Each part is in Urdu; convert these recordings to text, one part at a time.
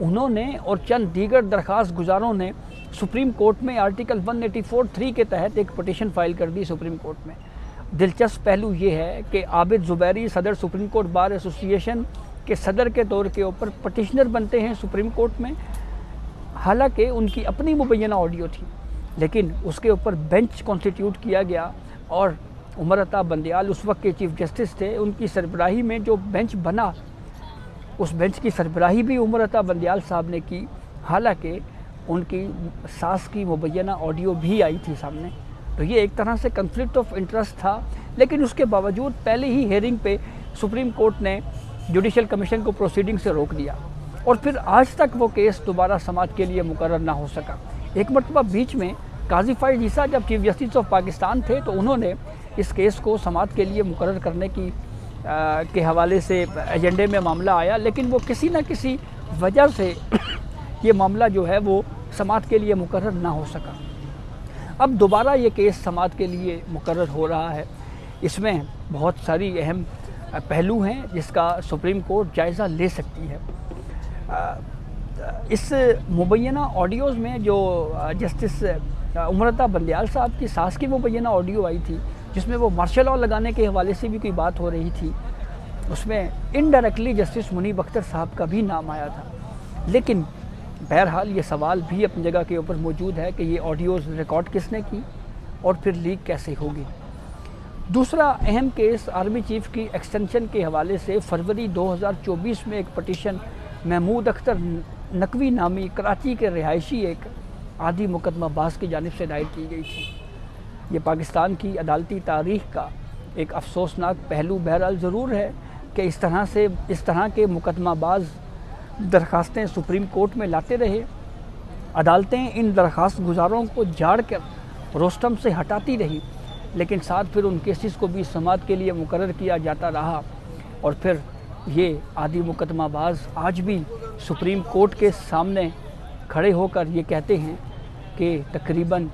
انہوں نے اور چند دیگر درخواست گزاروں نے سپریم کورٹ میں آرٹیکل 184(3) کے تحت ایک پٹیشن فائل کر دی سپریم کورٹ میں۔ دلچسپ پہلو یہ ہے کہ عابد زبیری صدر سپریم کورٹ بار ایسوسی ایشن کے صدر کے طور کے اوپر پٹیشنر بنتے ہیں سپریم کورٹ میں، حالانکہ ان کی اپنی مبینہ آڈیو تھی، لیکن اس کے اوپر بینچ کانسٹیٹیوٹ کیا گیا اور عمر عطا بندیال اس وقت کے چیف جسٹس تھے، ان کی سربراہی میں جو بینچ بنا اس بینچ کی سربراہی بھی عمر عطا بندیال صاحب نے کی، حالانکہ ان کی ساس کی مبینہ آڈیو بھی آئی تھی سامنے۔ تو یہ ایک طرح سے کنفلکٹ آف انٹرسٹ تھا، لیکن اس کے باوجود پہلے ہی ہیئرنگ پہ سپریم کورٹ نے جوڈیشل کمیشن کو پروسیڈنگ سے روک دیا اور پھر آج تک وہ کیس دوبارہ سماعت کے لیے مقرر نہ ہو سکا۔ ایک مرتبہ بیچ میں قاضی فائز عیسیٰ جب چیف جسٹس آف پاکستان تھے تو انہوں نے اس کیس کو سماعت کے لیے مقرر کرنے کے حوالے سے ایجنڈے میں معاملہ آیا، لیکن وہ کسی نہ کسی وجہ سے یہ معاملہ جو ہے وہ سماعت کے لیے مقرر نہ ہو سکا۔ اب دوبارہ یہ کیس سماعت کے لیے مقرر ہو رہا ہے۔ اس میں بہت ساری اہم پہلو ہیں جس کا سپریم کورٹ جائزہ لے سکتی ہے۔ اس مبینہ آڈیوز میں جو جسٹس عمر عطا بندیال صاحب کی ساس کی مبینہ آڈیو آئی تھی، جس میں وہ مارشل لاء لگانے کے حوالے سے بھی کوئی بات ہو رہی تھی، اس میں انڈائریکٹلی جسٹس منیب اختر صاحب کا بھی نام آیا تھا، لیکن بہرحال یہ سوال بھی اپنی جگہ کے اوپر موجود ہے کہ یہ آڈیوز ریکارڈ کس نے کی اور پھر لیک کیسے ہوگی۔ دوسرا اہم کیس آرمی چیف کی ایکسٹینشن کے حوالے سے فروری 2024 میں ایک پٹیشن محمود اختر نقوی نامی کراچی کے رہائشی ایک عادی مقدمہ باز کی جانب سے دائر کی گئی تھی۔ یہ پاکستان کی عدالتی تاریخ کا ایک افسوسناک پہلو بہرحال ضرور ہے کہ اس طرح کے مقدمہ باز درخواستیں سپریم کورٹ میں لاتے رہے، عدالتیں ان درخواست گزاروں کو جھاڑ کر روسٹم سے ہٹاتی رہی، لیکن ساتھ پھر ان کیسز کو بھی سماعت کے لیے مقرر کیا جاتا رہا، اور پھر یہ عادی مقدمہ باز آج بھی سپریم کورٹ کے سامنے کھڑے ہو کر یہ کہتے ہیں کہ تقریباً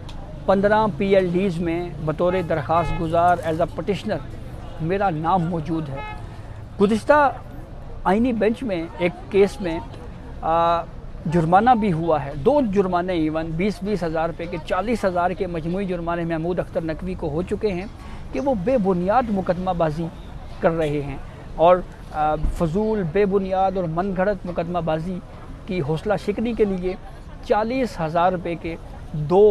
15 PLDs میں بطور درخواست گزار ایز اے پٹیشنر میرا نام موجود ہے۔ گزشتہ آئینی بینچ میں ایک کیس میں جرمانہ بھی ہوا ہے، 2 جرمانے ایون 20-20 ہزار روپے کے 40 ہزار کے مجموعی جرمانے محمود اختر نقوی کو ہو چکے ہیں کہ وہ بے بنیاد مقدمہ بازی کر رہے ہیں، اور فضول بے بنیاد اور من گھڑت مقدمہ بازی کی حوصلہ شکنی کے لیے 40 ہزار روپے کے 2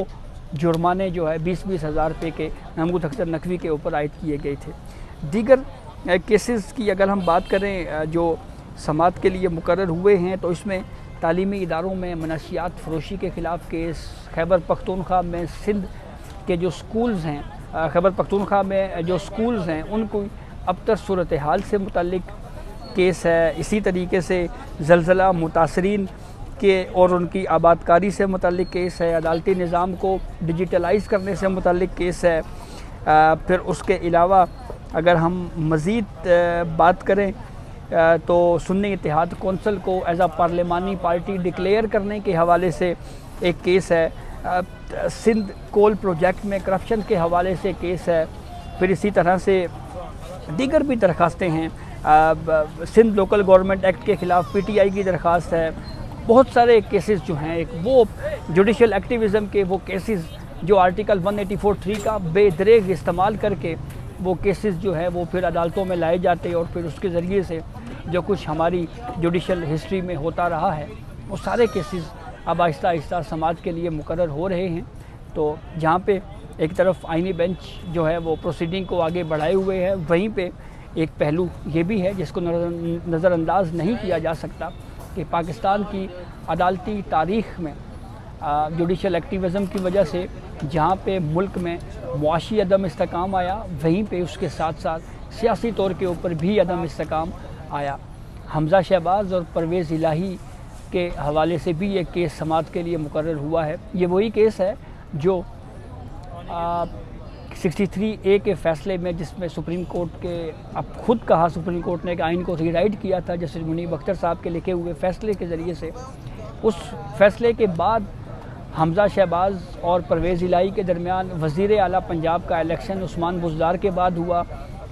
جرمانے جو ہے 20-20 ہزار روپے کے محمود اختر نقوی کے اوپر عائد کیے گئے تھے۔ دیگر کیسز کی اگر ہم بات کریں جو سماعت کے لیے مقرر ہوئے ہیں تو اس میں تعلیمی اداروں میں منشیات فروشی کے خلاف کیس، خیبر پختونخوا میں سندھ کے جو سکولز ہیں، خیبر پختونخوا میں جو سکولز ہیں ان کو ابتر صورتحال سے متعلق کیس ہے، اسی طریقے سے زلزلہ متاثرین کے اور ان کی آباد کاری سے متعلق کیس ہے، عدالتی نظام کو ڈیجیٹلائز کرنے سے متعلق کیس ہے۔ پھر اس کے علاوہ اگر ہم مزید بات کریں تو سنی اتحاد کونسل کو ایز اے پارلیمانی پارٹی ڈکلیئر کرنے کے حوالے سے ایک کیس ہے، سندھ کول پروجیکٹ میں کرپشن کے حوالے سے کیس ہے، پھر اسی طرح سے دیگر بھی درخواستیں ہیں، سندھ لوکل گورنمنٹ ایکٹ کے خلاف PTI کی درخواست ہے، بہت سارے کیسز جو ہیں، ایک وہ جوڈیشل ایکٹیویزم کے وہ کیسز جو آرٹیکل 184(3) کا بے دریغ استعمال کر کے وہ کیسز جو ہے وہ پھر عدالتوں میں لائے جاتے اور پھر اس کے ذریعے سے جو کچھ ہماری جوڈیشل ہسٹری میں ہوتا رہا ہے وہ سارے کیسز اب آہستہ آہستہ سماعت کے لیے مقرر ہو رہے ہیں۔ تو جہاں پہ ایک طرف آئینی بینچ جو ہے وہ پروسیڈنگ کو آگے بڑھائے ہوئے ہے، وہیں پہ ایک پہلو یہ بھی ہے جس کو نظر انداز نہیں کیا جا سکتا کہ پاکستان کی عدالتی تاریخ میں جوڈیشل ایکٹیویزم کی وجہ سے جہاں پہ ملک میں معاشی عدم استحکام آیا، وہیں پہ اس کے ساتھ ساتھ سیاسی طور کے اوپر بھی عدم استحکام آیا۔ حمزہ شہباز اور پرویز الہی کے حوالے سے بھی یہ کیس سماعت کے لیے مقرر ہوا ہے۔ یہ وہی کیس ہے جو 63A کے فیصلے میں، جس میں سپریم کورٹ کے اب خود کہا سپریم کورٹ نے کہ آئین کو ری رائٹ کیا تھا جسٹس منیب اختر صاحب کے لکھے ہوئے فیصلے کے ذریعے سے، اس فیصلے کے بعد حمزہ شہباز اور پرویز الہی کے درمیان وزیر اعلیٰ پنجاب کا الیکشن عثمان بزدار کے بعد ہوا،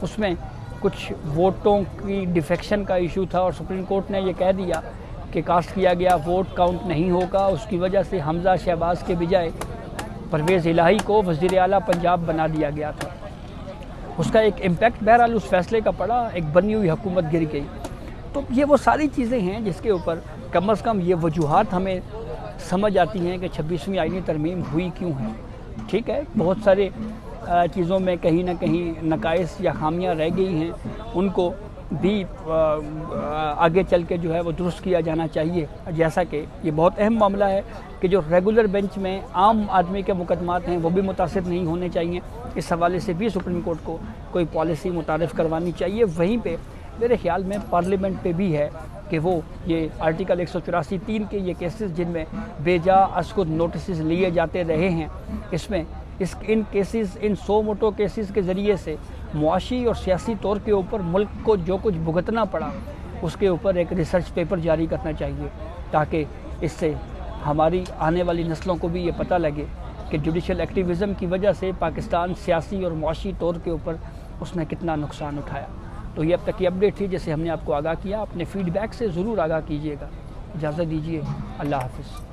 اس میں کچھ ووٹوں کی ڈیفیکشن کا ایشو تھا اور سپریم کورٹ نے یہ کہہ دیا کہ کاسٹ کیا گیا ووٹ کاؤنٹ نہیں ہوگا، اس کی وجہ سے حمزہ شہباز کے بجائے پرویز الہی کو وزیر اعلیٰ پنجاب بنا دیا گیا تھا۔ اس کا ایک امپیکٹ بہرحال اس فیصلے کا پڑا، ایک بنی ہوئی حکومت گر گئی۔ تو یہ وہ ساری چیزیں ہیں جس کے اوپر کم از کم یہ وجوہات ہمیں سمجھ آتی ہیں کہ 26ویں آئینی ترمیم ہوئی کیوں ہے۔ ٹھیک ہے، بہت سارے چیزوں میں کہیں نہ کہیں نقائص یا خامیاں رہ گئی ہیں، ان کو بھی آگے چل کے جو ہے وہ درست کیا جانا چاہیے، جیسا کہ یہ بہت اہم معاملہ ہے کہ جو ریگولر بینچ میں عام آدمی کے مقدمات ہیں وہ بھی متاثر نہیں ہونے چاہیے۔ اس حوالے سے بھی سپریم کورٹ کو کوئی پالیسی متعارف کروانی چاہیے۔ وہیں پہ میرے خیال میں پارلیمنٹ پہ بھی ہے کہ وہ یہ آرٹیکل 184(3) کے یہ کیسز جن میں بے جا اسکت نوٹسز لیے جاتے رہے ہیں، اس میں ان کیسز، ان 100 موٹو کیسز کے ذریعے سے معاشی اور سیاسی طور کے اوپر ملک کو جو کچھ بھگتنا پڑا، اس کے اوپر ایک ریسرچ پیپر جاری کرنا چاہیے، تاکہ اس سے ہماری آنے والی نسلوں کو بھی یہ پتہ لگے کہ جوڈیشل ایکٹیویزم کی وجہ سے پاکستان سیاسی اور معاشی طور کے اوپر اس نے کتنا نقصان اٹھایا۔ تو یہ اب تک کی اپڈیٹ تھی جسے ہم نے آپ کو آگاہ کیا۔ اپنے فیڈ بیک سے ضرور آگاہ کیجیے گا۔ اجازت دیجیے، اللہ حافظ۔